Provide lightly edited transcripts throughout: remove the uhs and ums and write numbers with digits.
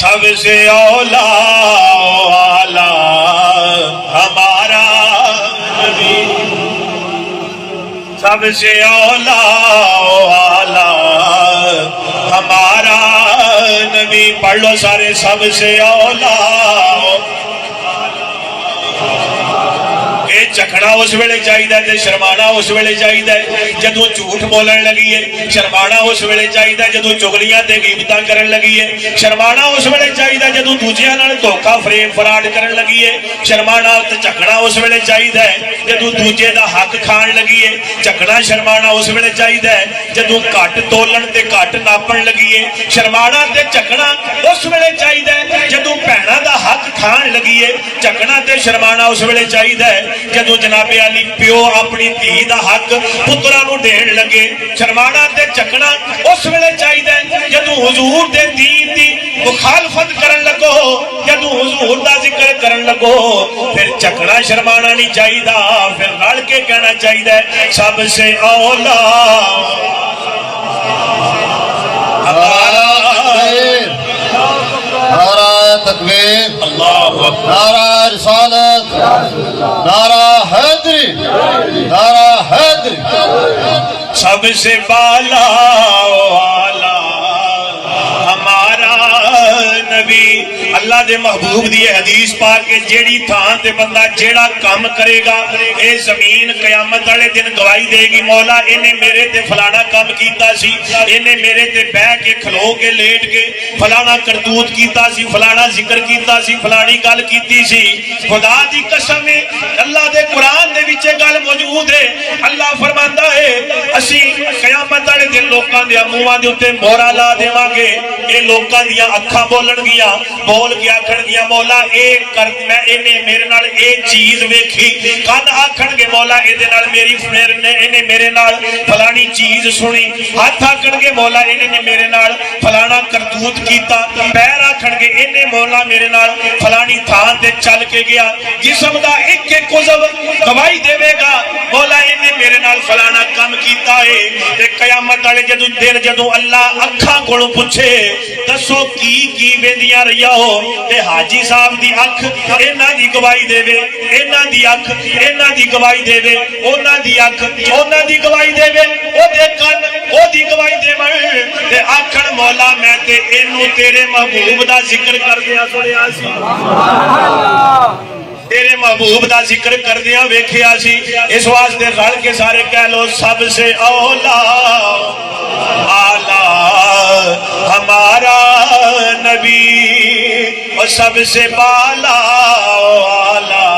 سب سے اولا والا ہمارا نبی، سب سے اولا والا ہمارا نبی. پڑھ لو سارے. سب سے اولا چکھنا اس ویلے چاہیے تے شرمانا اس ویلے چاہیے جدوں جھوٹ بولن لگی ہے. شرمانا اس ویلے چاہیے جدوں چگلیاں تے غیبتاں کرن لگی ہے. شرمانا اس ویلے چاہیے جدوں دوجیاں نال دھوکا فریب فراڈ کرن لگی ہے. شرمانا تے چکھنا اس ویلے چاہیے جدوں دوجے دا حق کھان لگی ہے. چکھنا شرمانا اس ویلے چاہیے جدوں گھٹ تولن تے گھٹ ناپن لگی ہے. شرمانا تے چکھنا اس ویلے چاہیے جدوں بہناں دا حق کھان لگی ہے. چکھنا تے شرمانا اس ویلے چاہیے جدو جناب علی پیو اپنی دھی دا حق پتراں نوں دین لگے. شرمانا تے چکھنا اس ویلے چاہیے جدو حضور دے دین دی مخالفت کرن لگو، جدو حضور دا ذکر کرن لگو. پھر چکھنا شرمانا نہیں چاہیے، پھر رل کے کہنا چاہیے سب سے اولا ہمارا. نعرہ تکبیر، اللہ اکبر، نعرہ رسالت، نعرہ حیدری، نعرہ حیدری. سب سے بالا والا ہمارا نبی. اللہ دے محبوب دی حدیث پا کے جیڑی تھان تے بندہ جیڑا کام کرے گا اے زمین قیامت والے دن گواہی دے گی مولا انہیں میرے تے فلانا کام کیتا سی، انہیں میرے تے بہ کے کھلو کے لیٹ کے فلانا کرتوت کیتا سی، فلانا ذکر کیتا سی، فلانی گل کیتی سی. خدا دی قسم ہے اللہ دے قرآن دے وچ گل موجود ہے. اللہ فرماندا ہے اسی قیامت والے دن لوکاں دے منہاں دے اوتے مہراں لا دیواں گے. اے لوکاں دیاں اکھاں بولن گیاں، بول کے آکھن گیا مولا اے کر میں انہیں میرے نال اے چیز ویکھی. کان آکھن گے مولا اے دے نال میری انہیں میرے نال فلانی چیز سنی. ہاتھ آکھن گے مولا انہیں میرے نال فلانا کرتوت کیتا. پیر آکھن گے انہیں مولا میرے نال فلانی تھان تے چل کے گیا. جسم دا ایک ایک عضو گواہی دے گا مولا انہیں میرے نال فلانا کام کیتا ہے. تے قیامت والے جدوں اللہ اکھاں کولوں پوچھے دسو کی ویندیاں رہیا ہو تے حاجی صاحب دی اکھ انہاں دی گواہی دے وے، انہاں دی اکھ انہاں دی گواہی دے وے، انہاں دی اکھ انہاں دی گواہی دے وے، او دے کن او دی گواہی دے وے تے آکھن مولا میں تے اینو تیرے محبوب دا ذکر کردیاں سنیا سی، تیرے محبوب دا ذکر کردیاں ویکھیا سی. اس واسطے رل کے سارے کہہ لو سب سے اولا اعلی ہمارا نبی اور سب سے بالا والا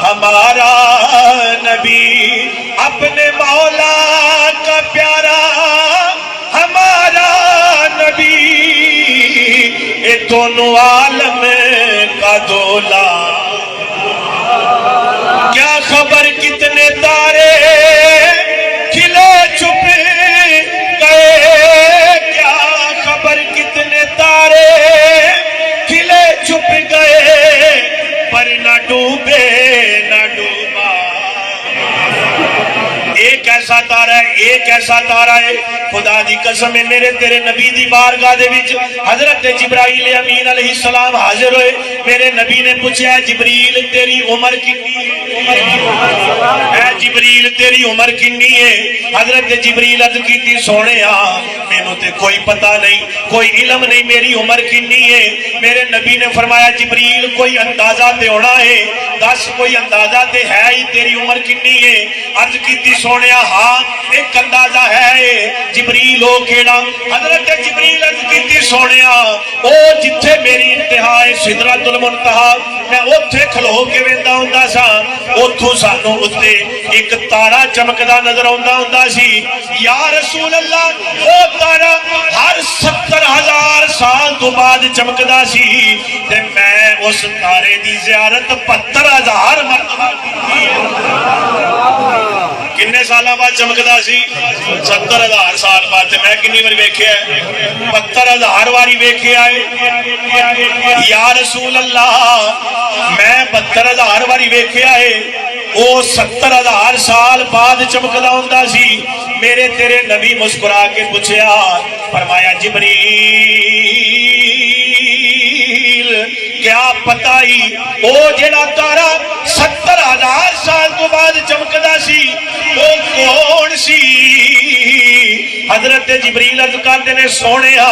ہمارا نبی. اپنے مولا کا پیارا ہمارا نبی، اے دونوں عالم کا دولا. کیا خبر کتنے تارے کھلے چھپ گئے، کیا خبر کتنے تارے کھلے چھپ گئے، پر نہ ڈوبے نہ ڈوبا. ایک ایسا تارا ہے، ایک ایسا تارا ہے خدا دی قسم ہے. میرے تیرے نبی دی بارگاہ دے وچ حضرت جبرائیل امین علیہ السلام حاضر ہوئے. میرے نبی نے پوچھا جبریل تیری عمر کتنی ہے؟ اے جبریل تیری عمر کتنی ہے؟ حضرت جبریل عرض کیتی سونے مینوں تے کوئی پتہ نہیں، کوئی علم نہیں میری عمر کتنی ہے. میرے نبی نے فرمایا جبریل کوئی اندازہ تے ہونا ہے، دس کوئی اندازہ تے ہے ہی تیری عمر کتنی ہے؟ عرض کیتی سونے ہاں ایک اندازہ ہے. جبریل او کیڑا؟ حضرت جبریل عرض کیتی سونے او جتھے میری انتہا ہے سدرۃ المنتہا، میں اوتھے کھلو کے ویندا ہوندا سا، اوتھوں سانوں اُتے ایک تارا چمکدا نظر آوندا ہوندا سی. یا رسول اللہ او تارا ہر 70,000 سال تو بعد چمکدا سی تے میں اس تارے دی زیارت 72,000 مرتبہ کی. کنے سالاں بعد چمکدا سی؟ 70,000 سال بعد. میں کنی واری ویکھیا ہے؟ 72,000 واری ویکھیا ہے. یا رسول اللہ میں 72,000 واری ویکھیا ہے، وہ 70,000 سال بعد چمکدا ہوندا سی. میرے تیرے نبی مسکرا کے پوچھیا، فرمایا جبریل کیا پتا ہی او جڑا تارا 70,000 سال تو بعد چمکدا سی او کون سی؟ حضرت جبریل عرض کردے نے سونیا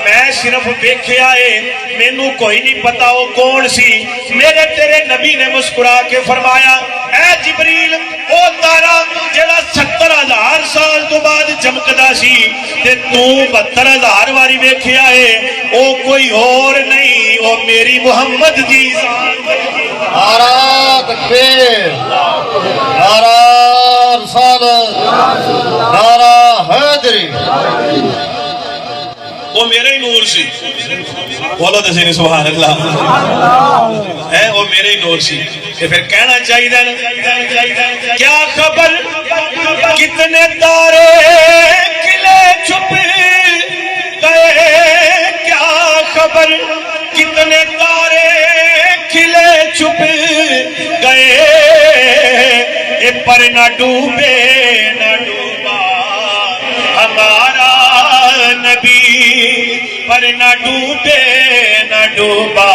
میں صرف ویکھیا ہے مینوں کوئی نہیں پتا وہ کون سی۔ میرے تیرے نبی نے مسکرا کے فرمایا اے جبریل او تارا جڑا 70,000 سال تو بعد چمکدا سی تے تو 72,000 واری ویکھیا ہے او کوئی اور نہیں او میری محمد دی ذات۔ نعرہ تکبیر، نعرہ رسالت، نعرہ حیدری۔ وہ میرے ہی نور سی، بولو تو صحیح سبحان اللہ، وہ میرے ہی نور سی۔ کہ پھر کہنا چاہیے کیا خبر کتنے تارے کھلے چھپ گئے، کیا خبر کتنے تارے کھلے چھپ گئے، پر نہ ڈوبے نہ ڈوبا ہمارا نبی، پر نہ ڈوبے نہ ڈوبا